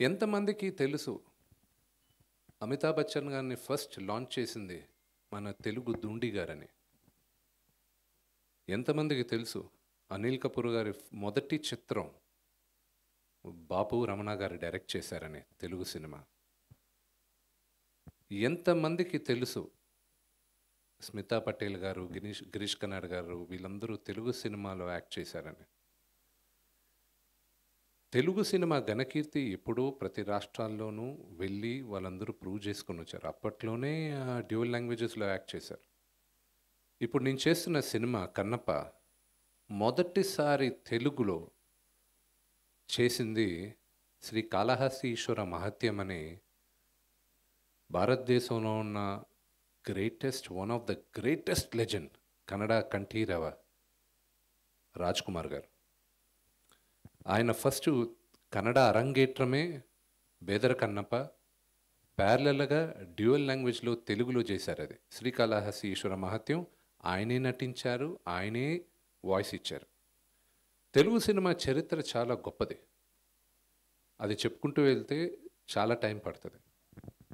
ఎంతమందికి తెలుసు అమితాబ్ బచ్చన్ గారిని ఫస్ట్ లాంచ్ చేసింది మన తెలుగు దుండి గారని? ఎంతమందికి తెలుసు అనిల్ కపూర్ గారి మొదటి చిత్రం బాపు రమణ గారు డైరెక్ట్ చేశారని తెలుగు సినిమా? ఎంతమందికి తెలుసు స్మితా పటేల్ గారు, గిరీష్ కర్నాడ్ గారు వీళ్ళందరూ తెలుగు సినిమాలో యాక్ట్ చేశారని? తెలుగు సినిమా ఘనకీర్తి ఎప్పుడూ ప్రతి రాష్ట్రాల్లోనూ వెళ్ళి వాళ్ళందరూ ప్రూవ్ చేసుకొని వచ్చారు. అప్పట్లోనే డ్యూయల్ లాంగ్వేజెస్లో యాక్ట్ చేశారు. ఇప్పుడు నేను చేస్తున్న సినిమా కన్నప్ప మొదటిసారి తెలుగులో చేసింది శ్రీ కాళహస్తి ఈశ్వర మహత్యం అనే భారతదేశంలో ఉన్న one of the greatest legend Kannada Kanteerava Raj Kumar గారు. ఆయన ఫస్ట్ కన్నడ అరంగేట్రమే బేదర కన్నప్ప, ప్యారలల్గా డ్యూయల్ లాంగ్వేజ్లో తెలుగులో చేశారు. అది శ్రీకాళహస్తి ఈశ్వర మహత్యం. ఆయనే నటించారు, ఆయనే వాయిస్ ఇచ్చారు. తెలుగు సినిమా చరిత్ర చాలా గొప్పది. అది చెప్పుకుంటూ వెళ్తే చాలా టైం పడుతుంది.